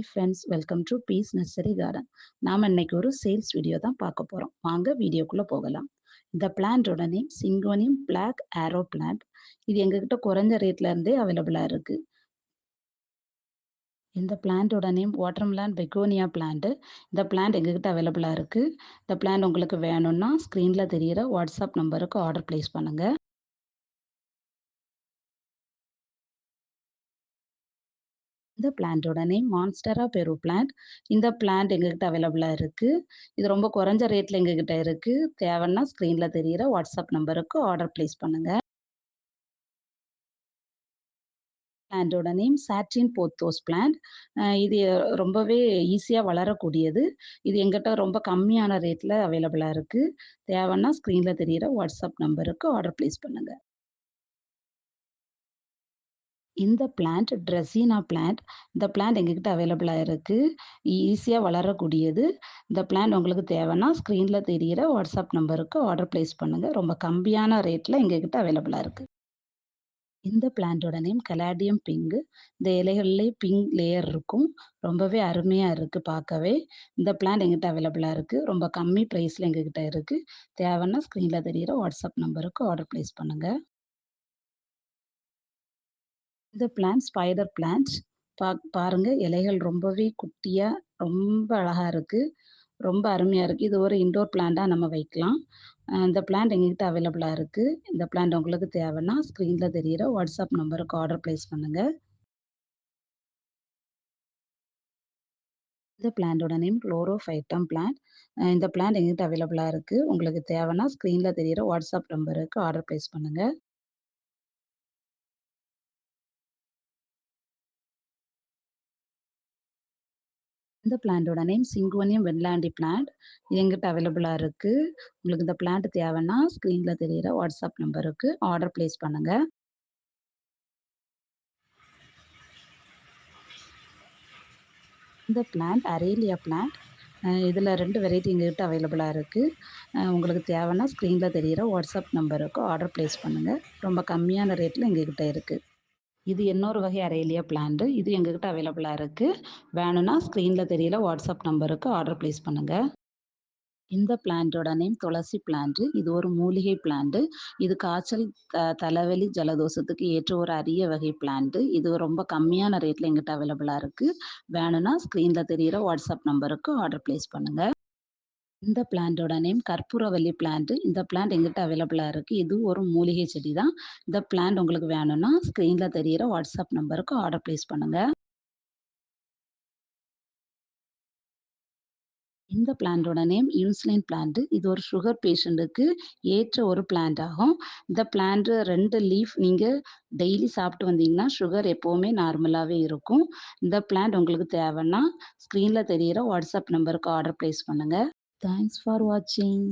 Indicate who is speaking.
Speaker 1: Friends, welcome to Peace nursery garden. நாம இன்னைக்கு ஒரு சேல்ஸ் வீடியோ தான் பார்க்க போறோம். வாங்க வீடியோக்குள்ள போகலாம். இந்த பிளான்ட்டோட நேம் சிங்கோனியம் பிளாக் ஆரோ பிளான்ட். இது எங்ககிட்ட குறைஞ்ச ரேட்ல இருந்தே அவைலபிளா இருக்கு. இந்த பிளான்ட்டோட நேம் வாட்டர்மெலன் பெகோனியா பிளான்ட். இந்த பிளான்ட் எங்ககிட்ட அவைலபிளா இருக்கு. இந்த பிளான்ட் உங்களுக்கு வேணும்னா ஸ்க்ரீன்ல தெரியிற வாட்ஸ்அப் நம்பருக்கு ஆர்டர் பிளேஸ் பண்ணுங்க. இந்த பிளான்ட்டோட நேம் மான்ஸ்டரா பெரு பிளான்ட். இந்த பிளான்ட் எங்ககிட்ட அவைலபிளா இருக்கு. இது ரொம்ப குறைஞ்ச ரேட்ல எங்ககிட்ட இருக்கு. தேவைன்னா ஸ்க்ரீன்ல தெரியிற வாட்ஸ்அப் நம்பருக்கு ஆர்டர் பிளேஸ் பண்ணுங்க. பிளான்ட்டோட நேம் சாட்ரின் போத்தோஸ் பிளான்ட். இது ரொம்பவே ஈஸியா வளரக்கூடியது. இது எங்கிட்ட ரொம்ப கம்மியான ரேட்ல அவைலபிளா இருக்கு. தேவைன்னா ஸ்க்ரீன்ல தெரியிற வாட்ஸ்அப் நம்பருக்கு ஆர்டர் பிளேஸ் பண்ணுங்க. இந்த பிளான்ட் ட்ரெஸ்ஸினா பிளான்ட். இந்த பிளான்ட் எங்ககிட்ட அவைலபிளா இருக்கு. ஈஸியா வளரக்கூடியது. இந்த பிளான்ட் உங்களுக்கு தேவைன்னா ஸ்க்ரீன்ல தெரியிற வாட்ஸ்அப் நம்பருக்கு ஆர்டர் பிளேஸ் பண்ணுங்க. ரொம்ப கம்மியான ரேட்ல எங்ககிட்ட அவைலபிளா இருக்கு. இந்த பிளான்ட்டோட நேம் கலாடியம் பிங்க். இந்த இலைகள்லயே பிங்க் லேயர் இருக்கும். ரொம்பவே அருமையா இருக்கு பார்க்கவே. இந்த பிளான்ட் எங்கிட்ட அவைலபிளா இருக்கு. ரொம்ப கம்மி பிரைஸ்ல எங்ககிட்ட இருக்கு. தேவைன்னா ஸ்க்ரீன்ல தெரியிற வாட்ஸ்அப் நம்பருக்கு ஆர்டர் பிளேஸ் பண்ணுங்க. இந்த பிளான்ட் ஸ்பைடர் பிளான்ட். பாருங்க இலைகள் ரொம்பவே குட்டியா, ரொம்ப அழகா இருக்கு. ரொம்ப அருமையா இருக்கு. இது ஒரு இன்டோர் பிளான்ட்டா நம்ம வைக்கலாம். இந்த பிளான்ட் எங்ககிட்ட அவைலபிளா இருக்கு. இந்த பிளான்ட் உங்களுக்கு தேவைன்னா ஸ்க்ரீன்ல தெரியிற வாட்ஸ்அப் நம்பருக்கு ஆர்டர் பிளேஸ் பண்ணுங்க. இந்த பிளான்ட்டோட நேம் குளோரோஃபைட்டம் பிளான்ட். இந்த பிளான்ட் எங்ககிட்ட அவைலபிளா இருக்கு. உங்களுக்கு தேவைன்னா ஸ்க்ரீன்ல தெரியிற வாட்ஸ்அப் நம்பருக்கு ஆர்டர் பிளேஸ் பண்ணுங்க. இந்த பிளான்ட்டோட நேம் சிங்கோனியம் வெண்லாண்டி பிளான்ட். இது எங்கிட்ட அவைலபிளா இருக்கு. உங்களுக்கு இந்த பிளான்ட் தேவைன்னா ஸ்க்ரீன்ல தெரியிற வாட்ஸ்அப் நம்பருக்கு ஆர்டர் பிளேஸ் பண்ணுங்க. இந்த பிளான்ட் அரேலியா பிளான்ட். இதில 2 வெரைட்டி எங்ககிட்ட அவைலபிளா இருக்கு. உங்களுக்கு தேவைன்னா ஸ்க்ரீன்ல தெரியிற வாட்ஸ்அப் நம்பருக்கு ஆர்டர் பிளேஸ் பண்ணுங்க. ரொம்ப கம்மியான ரேட்ல எங்ககிட்ட இருக்கு. இது இன்னொரு வகை அரேலியா பிளான்ட். இது எங்ககிட்ட அவைலபிளா இருக்கு. வேணும்னா ஸ்க்ரீன்ல தெரியிற வாட்ஸ்அப் நம்பருக்கு ஆர்டர் பிளேஸ் பண்ணுங்க. இந்த பிளான்ட்டோட நேம் துளசி பிளான்ட். இது ஒரு மூலிகை பிளான்ட். இது காய்ச்சல், தலைவலி, ஜலதோஷத்துக்கு ஏற்ற ஒரு அரிய வகை பிளான்ட். இது ரொம்ப கம்மியான ரேட்ல எங்கிட்ட அவைலபிளா இருக்கு. வேணும்னா ஸ்க்ரீன்ல தெரியிற வாட்ஸ்அப் நம்பருக்கு ஆர்டர் பிளேஸ் பண்ணுங்க. இந்த பிளான்ட்டோட நேம் கற்பூரவல்லி பிளான்ட். இந்த பிளான்ட் எங்கிட்ட அவைலபிளா இருக்கு. இது ஒரு மூலிகை செடி தான். இந்த பிளான்ட் உங்களுக்கு வேணும்னா ஸ்க்ரீன்ல தெரியிற வாட்ஸ்அப் நம்பருக்கு ஆர்டர் பிளேஸ் பண்ணுங்க. இந்த பிளான்ட்டோட நேம் இன்சுலின் பிளான்ட். இது ஒரு சுகர் பேஷண்ட்டுக்கு ஏற்ற ஒரு பிளான்ட் ஆகும். இந்த பிளான்ட் 2 லீஃப் நீங்க டெய்லி சாப்பிட்டு வந்தீங்கன்னா, சுகர் எப்பவுமே நார்மலாவே இருக்கும். இந்த பிளான்ட் உங்களுக்கு தேவைன்னா, ஸ்க்ரீன்ல தெரியிற வாட்ஸ்அப் நம்பருக்கு ஆர்டர் பிளேஸ் பண்ணுங்க. தேங்க்ஸ் ஃபார் வாட்சிங்.